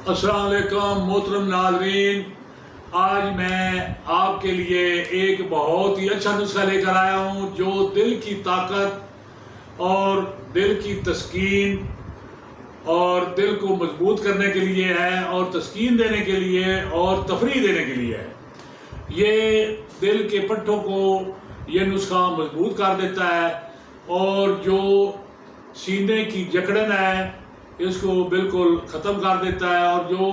السلام علیکم محترم ناظرین، آج میں آپ کے لیے ایک بہت ہی اچھا نسخہ لے کر آیا ہوں جو دل کی طاقت اور دل کی تسکین اور دل کو مضبوط کرنے کے لیے ہے اور تسکین دینے کے لیے اور تفریح دینے کے لیے ہے۔ یہ دل کے پٹھوں کو یہ نسخہ مضبوط کر دیتا ہے اور جو سینے کی جکڑن ہے اس کو بالکل ختم کر دیتا ہے، اور جو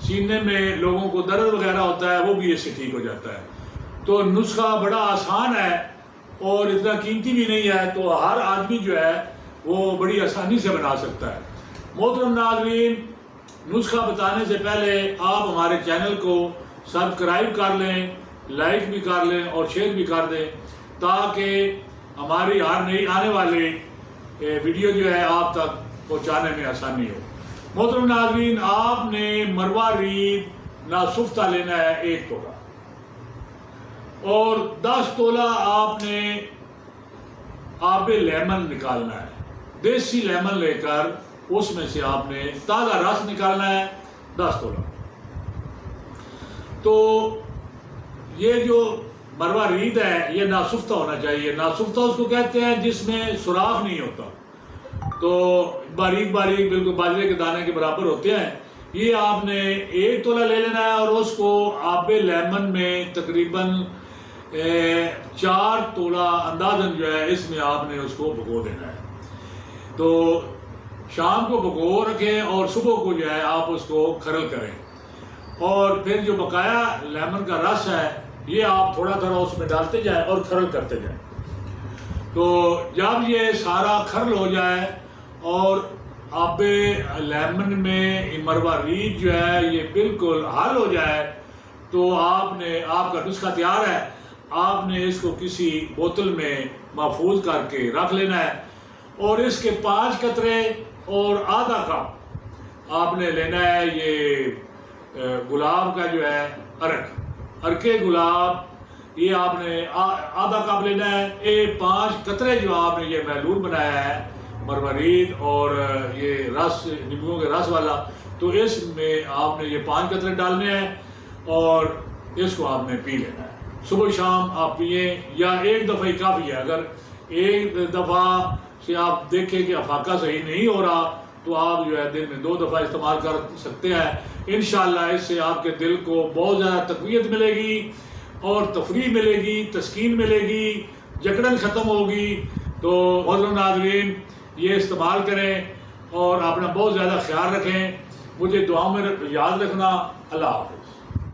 سینے میں لوگوں کو درد وغیرہ ہوتا ہے وہ بھی اس سے ٹھیک ہو جاتا ہے۔ تو نسخہ بڑا آسان ہے اور اتنا قیمتی بھی نہیں ہے، تو ہر آدمی جو ہے وہ بڑی آسانی سے بنا سکتا ہے۔ محترم ناظرین، نسخہ بتانے سے پہلے آپ ہمارے چینل کو سبسکرائب کر لیں، لائک بھی کر لیں اور شیئر بھی کر دیں تاکہ ہماری ہر نئی آنے والی ویڈیو جو ہے آپ تک پہنچانے میں آسانی ہو۔ محترم ناظرین، آپ نے مروہ ریڈ ناسفتہ لینا ہے 1 تولہ، اور 10 تولہ آپ نے آب لیمن نکالنا ہے۔ دیسی لیمن لے کر اس میں سے آپ نے تازہ رس نکالنا ہے 10 تولہ۔ تو یہ جو مروہ ریڈ ہے یہ ناسفتہ ہونا چاہیے۔ ناسفتہ اس کو کہتے ہیں جس میں سوراخ نہیں ہوتا، تو باریک باریک بالکل باجرے کے دانے کے برابر ہوتے ہیں۔ یہ آپ نے 1 تولہ لے لینا ہے اور اس کو آب لیمن میں تقریباً 4 تولہ اندازاً جو ہے اس میں آپ نے اس کو بھگو دینا ہے۔ تو شام کو بھگو رکھیں اور صبح کو جو ہے آپ اس کو کھرل کریں، اور پھر جو بقایا لیمن کا رس ہے یہ آپ تھوڑا تھوڑا اس میں ڈالتے جائیں اور کھرل کرتے جائیں۔ تو جب یہ سارا کھرل ہو جائے اور آب لیمن میں مروہ ریڈ جو ہے یہ بالکل حل ہو جائے تو آپ کا نسخہ تیار ہے۔ آپ نے اس کو کسی بوتل میں محفوظ کر کے رکھ لینا ہے، اور اس کے 5 قطرے اور آدھا کپ آپ نے لینا ہے یہ گلاب کا جو ہے ارکے گلاب، یہ آپ نے آدھا کپ لینا ہے۔ یہ 5 قطرے جو آپ نے یہ محلول بنایا ہے مروہ ریڈ اور یہ رس نیمبوؤں کے رس والا، تو اس میں آپ نے یہ 5 قطرے ڈالنے ہیں اور اس کو آپ نے پی لینا ہے۔ صبح شام آپ پئیں یا ایک دفعہ ہی کافی ہے۔ اگر ایک دفعہ سے آپ دیکھیں کہ افاقہ صحیح نہیں ہو رہا تو آپ جو ہے دن میں 2 دفعہ استعمال کر سکتے ہیں۔ انشاءاللہ اس سے آپ کے دل کو بہت زیادہ تقویت ملے گی اور تفریح ملے گی، تسکین ملے گی، جکڑن ختم ہوگی۔ تو محترم ناظرین، یہ استعمال کریں اور اپنا بہت زیادہ خیال رکھیں۔ مجھے دعاؤں میں یاد رکھنا۔ اللہ حافظ۔